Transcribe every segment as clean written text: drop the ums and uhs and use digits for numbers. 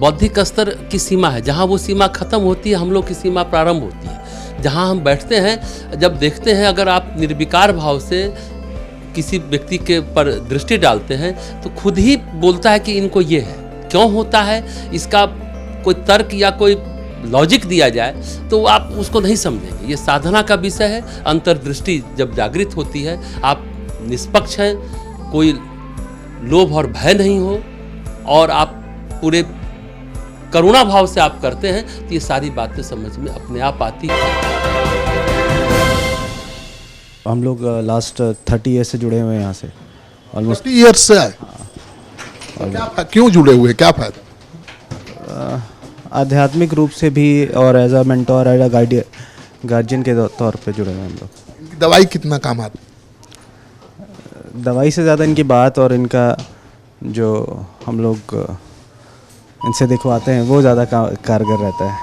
बौद्धिक स्तर की सीमा है, जहाँ वो सीमा ख़त्म होती है हम लोग की सीमा प्रारंभ होती है। जहाँ हम बैठते हैं, जब देखते हैं, अगर आप निर्विकार भाव से किसी व्यक्ति के पर दृष्टि डालते हैं तो खुद ही बोलता है कि इनको ये है। क्यों होता है, इसका कोई तर्क या कोई लॉजिक दिया जाए तो आप उसको नहीं समझेंगे। ये साधना का विषय है। अंतर्दृष्टि जब जागृत होती है, आप निष्पक्ष हैं, कोई लोभ और भय नहीं हो, और आप पूरे करुणा भाव से आप करते हैं, तो ये सारी बातें समझ में अपने आप आती हैं। हम लोग लास्ट 30 ईयर से जुड़े हुए हैं यहाँ से, ऑलमोस्ट 30 ईयर्स से आए। क्यों जुड़े हुए, क्या फायदा? आध्यात्मिक रूप से भी और as a mentor, as a guardian के तौर पे जुड़े हुए हैं हम लोग। दवाई कितना काम आती? दवाई से ज़्यादा इनकी बात और इनका जो हम लोग इनसे दिखवाते हैं वो ज़्यादा कारगर रहता है।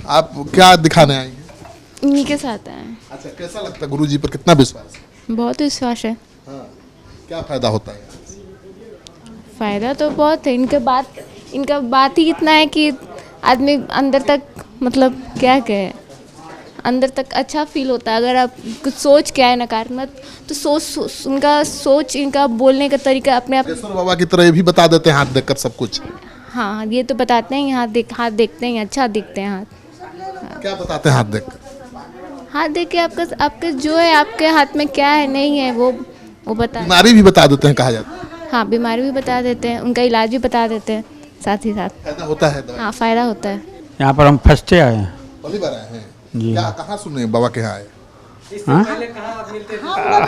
आप क्या दिखाने आएंगे? इन्हीं के साथ आए हैं। अच्छा, कैसा लगता है? गुरुजी पर कितना विश्वास है? बहुत विश्वास है। हाँ। क्या फायदा होता है? फ़ायदा तो बहुत है। इनका बात ही इतना है कि आदमी अंदर तक, मतलब क्या कहे, अंदर तक अच्छा फील होता है। अगर आप कुछ सोच के आए नकारात्मक, तो सोच इनका बोलने का तरीका अपने आप। बागेश्वर बाबा की तरह ये भी बता देते हैं हाथ देखकर सब कुछ। हाँ, ये तो बताते हैं, हाथ देखते हैं, अच्छा दिखते हैं हाथ। क्या बताते हैं हाथ देखकर? हाथ देख के आपका जो है, आपके हाथ में क्या है नहीं है, वो बता। बीमारी भी बता देते हैं, कहा जाता है। हाँ, बीमारी भी बता देते हैं, उनका इलाज भी बता देते हैं साथ ही साथ। फायदा होता है दवाई? हाँ, फ़ायदा होता है। यहाँ पर हम फर्स्ट डे आए हैं। पहली बार आए हैं? जी। क्या, कहाँ सुने बाबा के यहाँ आए?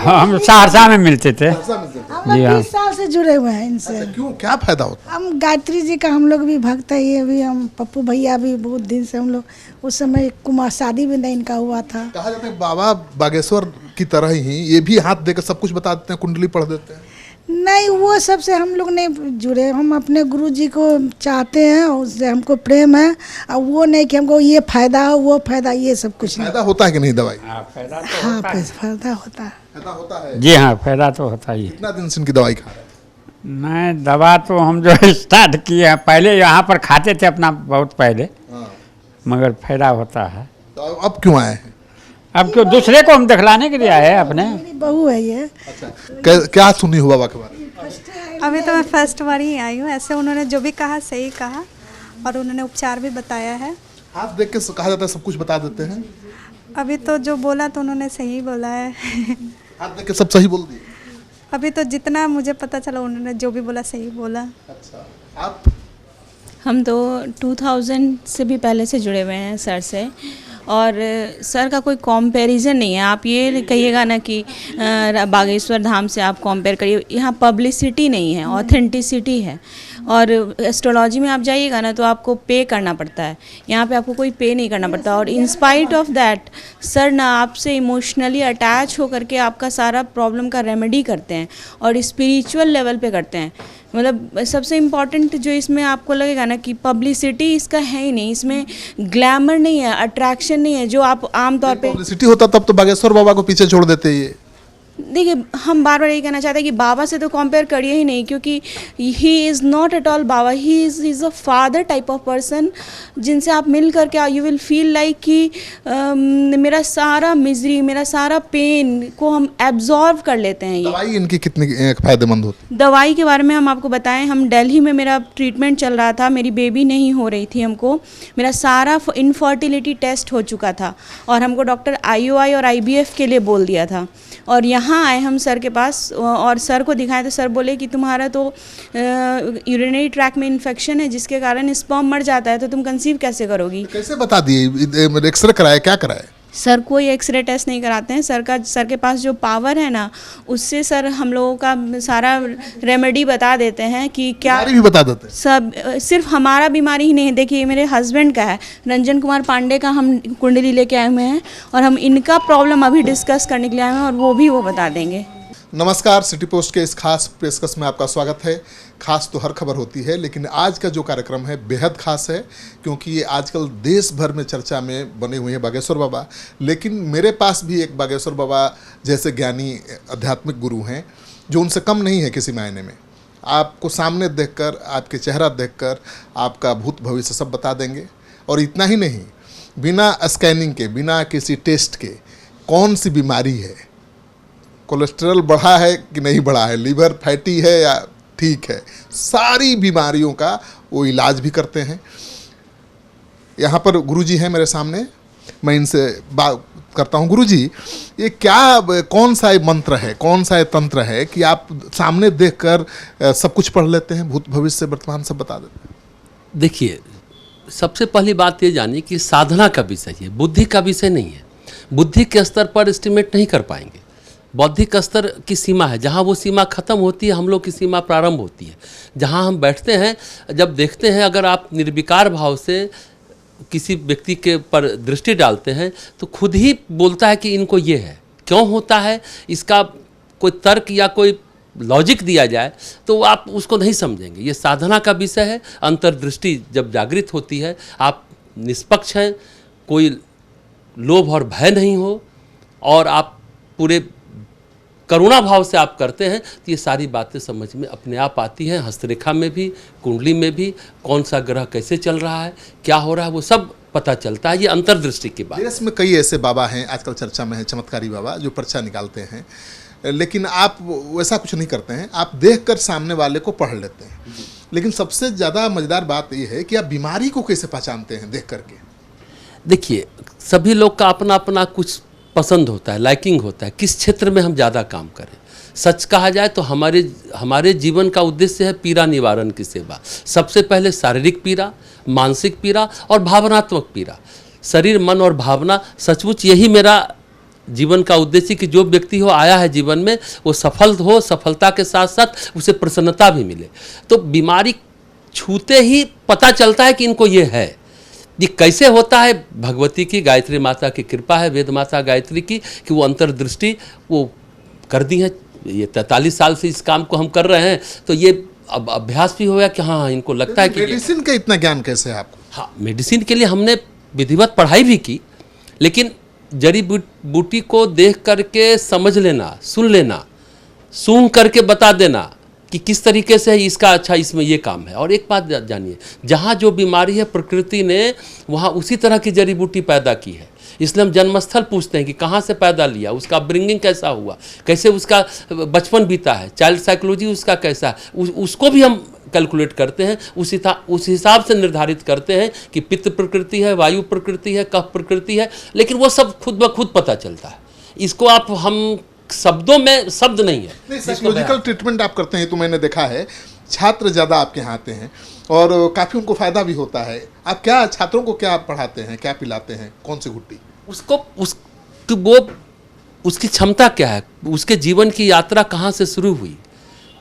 हम सहरसा में मिलते थे। हम जी हाँ। 20 साल से जुड़े हुए हैं इनसे। अच्छा, क्यों, क्या फायदा होता है? हम गायत्री जी का हम लोग भी भक्त है। ये भी हम पप्पू भैया भी बहुत दिन से हम लोग, उस समय कुमार शादी भी नहीं इनका हुआ था। कहा जाता है बाबा बागेश्वर की तरह ही ये भी हाथ देकर सब कुछ बता देते हैं, कुंडली पढ़ देते हैं। नहीं, वो सब से हम लोग नहीं जुड़े। हम अपने गुरु जी को चाहते हैं, उससे हमको प्रेम है। और वो नहीं कि हमको ये फायदा हो, वो फायदा, ये सब कुछ नहीं। फायदा होता है कि नहीं दवाई? हाँ, फायदा होता है। फायदा होता है। जी हाँ, फायदा तो होता ही है। कितना दिन से इनकी दवाई खा रहे हैं? नहीं, दवा तो हम जो स्टार्ट किए हैं, पहले यहाँ पर खाते थे अपना बहुत पहले, हाँ। मगर फायदा होता है। तो अब क्यों आए हैं? अब क्यों, दूसरे को हम दिखलाने के लिए आए हैं अपने। मेरी बहू है ये। अच्छा, क्या सुनी हो बाबा के बारे में? अभी तो मैं फर्स्ट बार ही आई हूँ। ऐसे उन्होंने जो भी कहा सही कहा, और उन्होंने उपचार भी बताया है। हाथ देख के कहा जाता है सब कुछ बता देते हैं। अभी तो जो बोला तो उन्होंने सही बोला है। हाथ देख के सब सही बोल दिए? अभी तो जितना मुझे पता चला, उन्होंने जो भी बोला सही बोला। अच्छा, आप? हम तो 2000 से भी पहले से जुड़े हुए हैं सर से, और सर का कोई कंपैरिजन नहीं है। आप ये कहिएगा ना कि बागेश्वर धाम से आप कंपेयर करिए, यहाँ पब्लिसिटी नहीं है, ऑथेंटिसिटी है। और एस्ट्रोलॉजी में आप जाइएगा ना तो आपको पे करना पड़ता है, यहाँ पे आपको कोई पे नहीं करना पड़ता। और इंस्पाइट ऑफ दैट सर ना आपसे इमोशनली अटैच होकर के आपका सारा प्रॉब्लम का रेमेडी करते हैं, और स्पिरिचुअल लेवल पे करते हैं। मतलब सबसे इम्पॉर्टेंट जो इसमें आपको लगेगा ना कि पब्लिसिटी इसका है ही नहीं, इसमें ग्लैमर नहीं है, अट्रैक्शन नहीं है, जो आप आमतौर पे। पब्लिसिटी होता तब तो बागेश्वर बाबा को पीछे छोड़ देते ये। देखिए, हम बार बार यही कहना चाहते हैं कि बाबा से तो कंपेयर करिए ही नहीं, क्योंकि he is not at all Baba, he is a father type of person, जिनसे आप मिल करके यू विल फील लाइक कि मेरा सारा मिजरी, मेरा सारा पेन को हम एब्जॉर्व कर लेते हैं। दवाई इनकी कितनी फायदेमंद होती? दवाई के बारे में हम आपको बताएं, हम दिल्ली में मेरा ट्रीटमेंट चल रहा था, मेरी बेबी नहीं हो रही थी हमको, मेरा सारा इनफर्टिलिटी टेस्ट हो चुका था, और हमको डॉक्टर IUI और IVF के लिए बोल दिया था। और यहाँ आए हम सर के पास, और सर को दिखाए तो सर बोले कि तुम्हारा तो यूरिनरी ट्रैक में इन्फेक्शन है, जिसके कारण स्पर्म मर जाता है, तो तुम कंसीव कैसे करोगी। कैसे बता दिए? एक्सरे कराया, क्या कराया? सर कोई एक्सरे टेस्ट नहीं कराते हैं। सर के पास जो पावर है ना, उससे सर हम लोगों का सारा रेमेडी बता देते हैं कि क्या बीमारी भी बता देते हैं। सब, सिर्फ हमारा बीमारी ही नहीं है। देखिए, मेरे हस्बैंड का है, रंजन कुमार पांडे का हम कुंडली लेके आए हुए हैं, और हम इनका प्रॉब्लम अभी डिस्कस करने के लिए आए हैं, और वो बता देंगे। नमस्कार, सिटी पोस्ट के इस खास पेशकश में आपका स्वागत है। खास तो हर खबर होती है, लेकिन आज का जो कार्यक्रम है बेहद खास है, क्योंकि ये आजकल देश भर में चर्चा में बने हुए हैं बागेश्वर बाबा। लेकिन मेरे पास भी एक बागेश्वर बाबा जैसे ज्ञानी आध्यात्मिक गुरु हैं, जो उनसे कम नहीं है किसी मायने में। आपको सामने देखकर, आपके चेहरा देखकर आपका भूत भविष्य सब बता देंगे। और इतना ही नहीं, बिना स्कैनिंग के, बिना किसी टेस्ट के कौन सी बीमारी है, कोलेस्ट्रॉल बढ़ा है कि नहीं बढ़ा है, लीवर फैटी है या ठीक है, सारी बीमारियों का वो इलाज भी करते हैं। यहाँ पर गुरुजी हैं मेरे सामने, मैं इनसे बात करता हूँ। गुरुजी, ये क्या, कौन सा ये मंत्र है, कौन सा ये तंत्र है कि आप सामने देखकर सब कुछ पढ़ लेते हैं, भूत भविष्य वर्तमान सब बता देते हैं? देखिए, सबसे पहली बात ये जानिए कि साधना का विषय है, बुद्धि का विषय नहीं है। बुद्धि के स्तर पर एस्टिमेट नहीं कर पाएंगे। बौद्धिक स्तर की सीमा है, जहाँ वो सीमा खत्म होती है हम लोग की सीमा प्रारंभ होती है। जहाँ हम बैठते हैं, जब देखते हैं, अगर आप निर्विकार भाव से किसी व्यक्ति के पर दृष्टि डालते हैं तो खुद ही बोलता है कि इनको ये है। क्यों होता है, इसका कोई तर्क या कोई लॉजिक दिया जाए तो आप उसको नहीं समझेंगे। ये साधना का विषय है। अंतर्दृष्टि जब जागृत होती है, आप निष्पक्ष हैं, कोई लोभ और भय नहीं हो, और आप पूरे करुणा भाव से आप करते हैं, तो ये सारी बातें समझ में अपने आप आती हैं। हस्तरेखा में भी, कुंडली में भी, कौन सा ग्रह कैसे चल रहा है, क्या हो रहा है, वो सब पता चलता है। ये अंतर्दृष्टि की बात। देश में कई ऐसे बाबा हैं, आजकल चर्चा में है, चमत्कारी बाबा जो पर्चा निकालते हैं, लेकिन आप वैसा कुछ नहीं करते हैं, आप देखकर सामने वाले को पढ़ लेते हैं। लेकिन सबसे ज़्यादा मज़ेदार बात ये है कि आप बीमारी को कैसे पहचानते हैं देख करके? देखिए, सभी लोग का अपना अपना कुछ पसंद होता है, लाइकिंग होता है, किस क्षेत्र में हम ज़्यादा काम करें। सच कहा जाए तो हमारे जीवन का उद्देश्य है पीड़ा निवारण की सेवा। सबसे पहले शारीरिक पीड़ा, मानसिक पीड़ा और भावनात्मक पीड़ा। शरीर, मन और भावना, सचमुच यही मेरा जीवन का उद्देश्य कि जो व्यक्ति हो आया है जीवन में वो सफल हो, सफलता के साथ साथ उसे प्रसन्नता भी मिले। तो बीमारी छूते ही पता चलता है कि इनको ये है। ये कैसे होता है? भगवती की, गायत्री माता की कृपा है, वेद माता गायत्री की, कि वो अंतर्दृष्टि वो कर दी है। ये 43 साल से इस काम को हम कर रहे हैं, तो ये अब अभ्यास भी हो गया कि हाँ, इनको लगता है कि मेडिसिन का इतना ज्ञान कैसे है आपको? हाँ, मेडिसिन के लिए हमने विधिवत पढ़ाई भी की, लेकिन जड़ी बूटी को देख करके समझ लेना, सुन लेना, सूंघ करके बता देना कि किस तरीके से इसका अच्छा इसमें ये काम है। और एक बात जानिए, जहाँ जो बीमारी है प्रकृति ने वहाँ उसी तरह की जड़ी बूटी पैदा की है। इसलिए हम जन्मस्थल पूछते हैं कि कहाँ से पैदा लिया, उसका ब्रिंगिंग कैसा हुआ, कैसे उसका बचपन बीता है, चाइल्ड साइकोलॉजी उसका कैसा है, उसको भी हम कैलकुलेट करते हैं। उस हिसाब से निर्धारित करते हैं कि पित्त प्रकृति है, वायु प्रकृति है, कफ प्रकृति है, लेकिन वो सब खुद ब खुद पता चलता है। इसको आप हम शब्दों में शब्द नहीं है। साइकोलॉजिकल ट्रीटमेंट आप करते हैं तो मैंने देखा है छात्र ज़्यादा आपके यहाँ आते हैं और काफ़ी उनको फ़ायदा भी होता है। आप क्या छात्रों को क्या पढ़ाते हैं, क्या पिलाते हैं, कौन सी घुट्टी? उसकी क्षमता क्या है, उसके जीवन की यात्रा कहाँ से शुरू हुई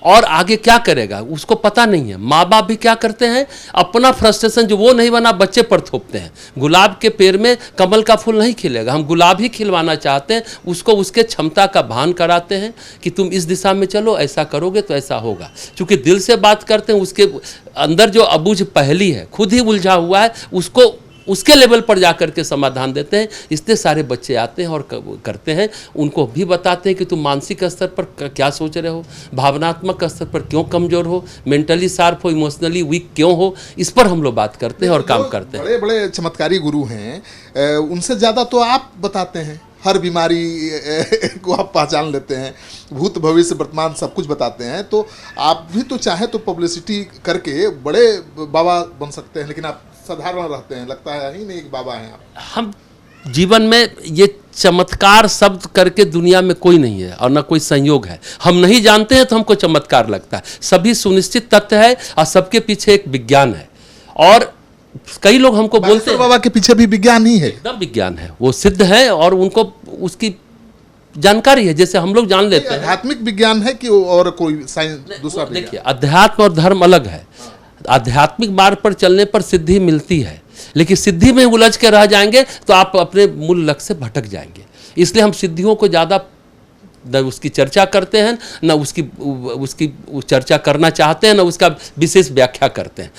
और आगे क्या करेगा, उसको पता नहीं है। माँ बाप भी क्या करते हैं, अपना फ्रस्ट्रेशन जो वो नहीं बना बच्चे पर थोपते हैं। गुलाब के पेड़ में कमल का फूल नहीं खिलेगा, हम गुलाब ही खिलवाना चाहते हैं। उसको उसके क्षमता का भान कराते हैं कि तुम इस दिशा में चलो, ऐसा करोगे तो ऐसा होगा। चूँकि दिल से बात करते हैं, उसके अंदर जो अबूझ पहेली है, खुद ही उलझा हुआ है, उसको उसके लेवल पर जाकर के समाधान देते हैं। इसलिए सारे बच्चे आते हैं और करते हैं। उनको भी बताते हैं कि तुम मानसिक स्तर पर क्या सोच रहे हो, भावनात्मक स्तर पर क्यों कमज़ोर हो, मेंटली शार्प हो, इमोशनली वीक क्यों हो। इस पर हम लोग बात करते हैं और काम करते हैं। बड़े बड़े चमत्कारी गुरु हैं, उनसे ज़्यादा तो आप बताते हैं। हर बीमारी को आप पहचान लेते हैं, भूत भविष्य वर्तमान सब कुछ बताते हैं। तो आप भी तो चाहे तो पब्लिसिटी करके बड़े बाबा बन सकते हैं, लेकिन आप साधारण रहते हैं, लगता है ही नहीं एक बाबा हैं आप। हम जीवन में ये चमत्कार शब्द करके दुनिया में कोई नहीं है और ना कोई संयोग है। हम नहीं जानते हैं तो हमको चमत्कार लगता है। सभी सुनिश्चित तथ्य है और सबके पीछे एक विज्ञान है। और कई लोग हमको बोलते हैं बाबा के पीछे भी विज्ञान ही है। एकदम विज्ञान है, वो सिद्ध है और उनको उसकी जानकारी है, जैसे हम लोग जान लेते हैं। आध्यात्मिक विज्ञान है कि और कोई साइंस दूसरा? देखिए, अध्यात्म और धर्म अलग है। आध्यात्मिक मार्ग पर चलने पर सिद्धि मिलती है, लेकिन सिद्धि में उलझ के रह जाएंगे तो आप अपने मूल लक्ष्य से भटक जाएंगे। इसलिए हम सिद्धियों को ज़्यादा न उसकी चर्चा करते हैं, न उसकी चर्चा करना चाहते हैं, न उसका विशेष व्याख्या करते हैं।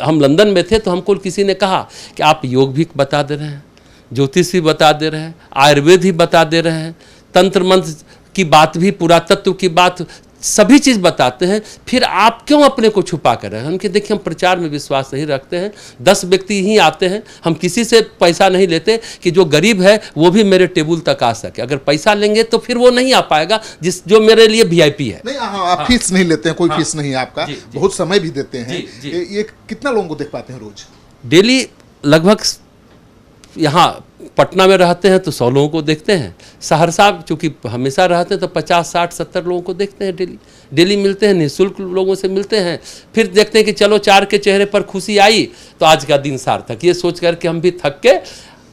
हम लंदन में थे तो हमको किसी ने कहा कि आप योग भी बता दे रहे हैं, ज्योतिष भी बता दे रहे हैं, आयुर्वेद ही बता दे रहे हैं, तंत्र मंत्र की बात भी, पुरातत्व की बात, सभी चीज़ बताते हैं, फिर आप क्यों अपने को छुपा कर रहे हैं? हम कि देखिए, हम प्रचार में विश्वास नहीं रखते हैं। 10 व्यक्ति ही आते हैं, हम किसी से पैसा नहीं लेते कि जो गरीब है वो भी मेरे टेबल तक आ सके। अगर पैसा लेंगे तो फिर वो नहीं आ पाएगा, जो मेरे लिए VIP है। नहीं, आप फीस नहीं लेते हैं, कोई फीस नहीं है आपका, बहुत समय भी देते हैं। ये कितना लोगों को देख पाते हैं रोज? डेली लगभग यहाँ पटना में रहते हैं तो 100 लोगों को देखते हैं। सहरसा चूँकि हमेशा रहते हैं तो 50, 60, 70 लोगों को देखते हैं डेली मिलते हैं, निःशुल्क लोगों से मिलते हैं। फिर देखते हैं कि चलो 4 के चेहरे पर खुशी आई तो आज का दिन सार्थक, ये सोच कर के हम भी थक के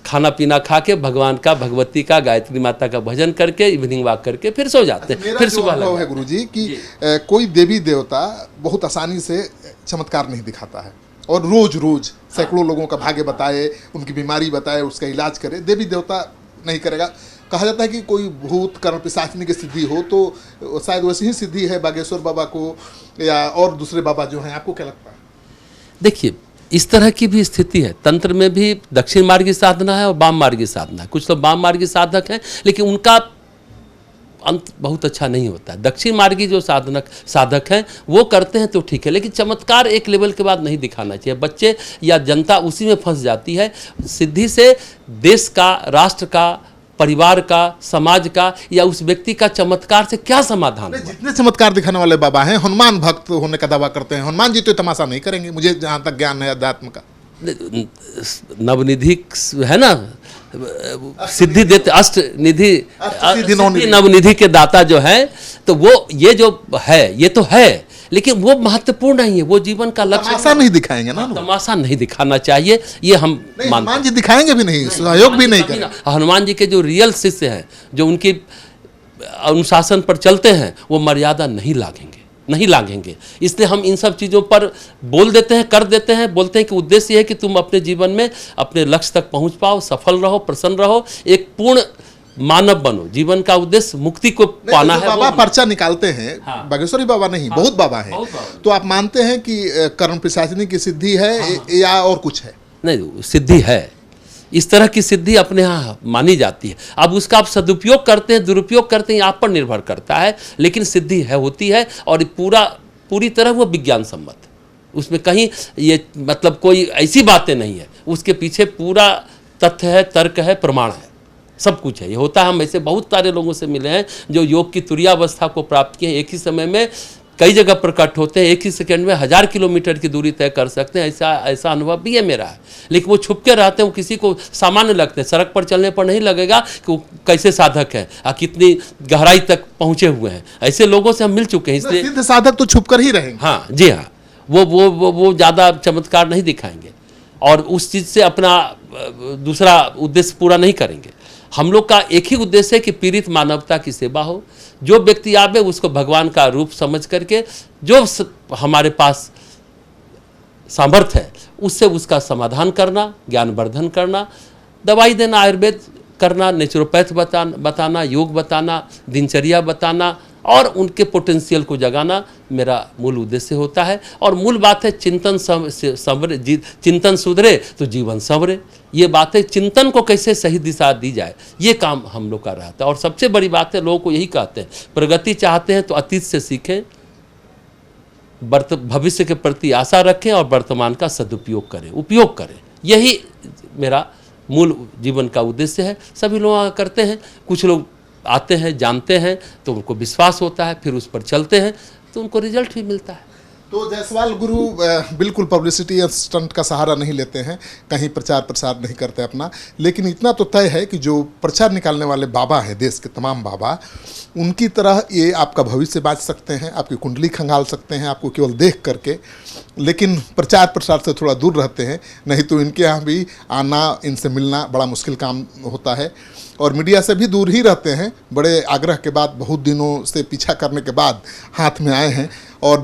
खाना पीना खा के भगवान का, भगवती का, गायत्री माता का भजन करके इवनिंग वॉक करके फिर सो जाते हैं। फिर सुबह है गुरुजी कि कोई देवी देवता बहुत आसानी से चमत्कार नहीं दिखाता है और रोज सैकड़ों लोगों का भाग्य बताए, उनकी बीमारी बताए, उसका इलाज करे। देवी देवता नहीं करेगा। कहा जाता है कि कोई भूत कर्ण पिशाचनी की सिद्धि हो तो शायद वैसी ही सिद्धि है बागेश्वर बाबा को या और दूसरे बाबा जो हैं। आपको क्या लगता है? देखिए, इस तरह की भी स्थिति है। तंत्र में भी दक्षिण मार्गी साधना है और वाम मार्गी साधना है। कुछ लोग वाम मार्गी साधक हैं लेकिन उनका अंत बहुत अच्छा नहीं होता है। दक्षिण मार्गी जो साधक हैं वो करते हैं तो ठीक है, लेकिन चमत्कार एक लेवल के बाद नहीं दिखाना चाहिए। बच्चे या जनता उसी में फंस जाती है। सिद्धि से देश का, राष्ट्र का, परिवार का, समाज का या उस व्यक्ति का चमत्कार से क्या समाधान है? जितने चमत्कार दिखाने वाले बाबा हैं, हनुमान भक्त होने का दावा करते हैं। हनुमान जी तो तमाशा नहीं करेंगे, मुझे जहाँ तक ज्ञान है अध्यात्म का। नवनिधि है ना, सिद्धि देते, अष्ट निधि, नवनिधि के दाता जो है, तो वो ये जो है ये तो है, लेकिन वो महत्वपूर्ण नहीं है। वो जीवन का लक्ष्य तमाशा नहीं दिखाएंगे ना, तमाशा नहीं दिखाना चाहिए, ये हम मानते। हनुमान जी दिखाएंगे भी नहीं, सहयोग भी नहीं करेंगे। हनुमान जी के जो रियल शिष्य हैं, जो उनकी अनुशासन पर चलते हैं, वो मर्यादा नहीं लागेंगे। इसलिए हम इन सब चीज़ों पर बोल देते हैं, कर देते हैं, बोलते हैं कि उद्देश्य है कि तुम अपने जीवन में अपने लक्ष्य तक पहुंच पाओ, सफल रहो, प्रसन्न रहो, एक पूर्ण मानव बनो। जीवन का उद्देश्य मुक्ति को पाना है। बाबा पर्चा निकालते हैं, बागेश्वरी बाबा नहीं, बहुत बाबा हैं। तो आप मानते हैं कि कर्ण पिशाचिनी की सिद्धि है या और कुछ है? नहीं, सिद्धि है। इस तरह की सिद्धि अपने यहाँ मानी जाती है। अब उसका आप सदुपयोग करते हैं, दुरुपयोग करते हैं, आप पर निर्भर करता है, लेकिन सिद्धि है, होती है और पूरी तरह वो विज्ञान सम्मत है। उसमें कहीं ये मतलब कोई ऐसी बातें नहीं है, उसके पीछे पूरा तथ्य है, तर्क है, प्रमाण है, सब कुछ है। ये होता है। हम ऐसे बहुत सारे लोगों से मिले हैं जो योग की तुरीयावस्था को प्राप्त किए, एक ही समय में कई जगह प्रकट होते हैं, एक ही सेकंड में 1000 किलोमीटर की दूरी तय कर सकते हैं। ऐसा अनुभव भी है मेरा है। लेकिन वो छुप के रहते हैं, वो किसी को सामान्य लगते हैं। सड़क पर चलने पर नहीं लगेगा कि वो कैसे साधक है, कितनी गहराई तक पहुंचे हुए हैं। ऐसे लोगों से हम मिल चुके हैं। इसलिए सिद्ध साधक तो छुप कर ही रहेंगे। हाँ जी हाँ, वो ज़्यादा चमत्कार नहीं दिखाएंगे और उस चीज़ से अपना दूसरा उद्देश्य पूरा नहीं करेंगे। हम लोग का एक ही उद्देश्य है कि पीड़ित मानवता की सेवा हो। जो व्यक्ति आवे उसको भगवान का रूप समझ करके जो हमारे पास सामर्थ्य है उससे उसका समाधान करना, ज्ञानवर्धन करना, दवाई देना, आयुर्वेद करना, नेचुरोपैथ बताना, योग बताना, दिनचर्या बताना और उनके पोटेंशियल को जगाना मेरा मूल उद्देश्य होता है। और मूल बात है चिंतन चिंतन सुधरे तो जीवन संवरे। ये बात है, चिंतन को कैसे सही दिशा दी जाए, ये काम हम लोग का रहता है। और सबसे बड़ी बात है, लोगों को यही कहते हैं, प्रगति चाहते हैं तो अतीत से सीखें, भविष्य के प्रति आशा रखें और वर्तमान का सदुपयोग करें, उपयोग करें। यही मेरा मूल जीवन का उद्देश्य है। सभी लोग करते हैं, कुछ लोग आते हैं, जानते हैं तो उनको विश्वास होता है, फिर उस पर चलते हैं तो उनको रिजल्ट भी मिलता है। तो जायसवाल गुरु बिल्कुल पब्लिसिटी या स्टंट का सहारा नहीं लेते हैं, कहीं प्रचार प्रसार नहीं करते अपना। लेकिन इतना तो तय है कि जो प्रचार निकालने वाले बाबा हैं, देश के तमाम बाबा, उनकी तरह ये आपका भविष्य बाँच सकते हैं, आपकी कुंडली खंगाल सकते हैं आपको केवल देख करके। लेकिन प्रचार प्रसार से थोड़ा दूर रहते हैं, नहीं तो इनके यहाँ भी आना, इनसे मिलना बड़ा मुश्किल काम होता है। और मीडिया से भी दूर ही रहते हैं। बड़े आग्रह के बाद, बहुत दिनों से पीछा करने के बाद हाथ में आए हैं। और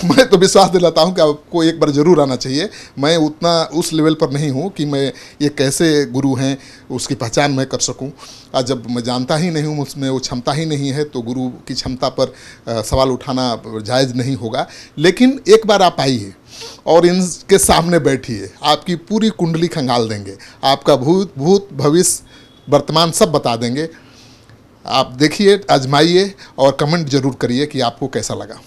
मैं तो विश्वास दिलाता हूं कि आपको एक बार ज़रूर आना चाहिए। मैं उतना उस लेवल पर नहीं हूं कि मैं ये कैसे गुरु हैं उसकी पहचान मैं कर सकूं। और जब मैं जानता ही नहीं हूं, उसमें वो क्षमता ही नहीं है, तो गुरु की क्षमता पर सवाल उठाना जायज़ नहीं होगा। लेकिन एक बार आप आइए और इनके सामने बैठिए, आपकी पूरी कुंडली खंगाल देंगे, आपका भूत भविष्य वर्तमान सब बता देंगे। आप देखिए, आजमाइए और कमेंट जरूर करिए कि आपको कैसा लगा।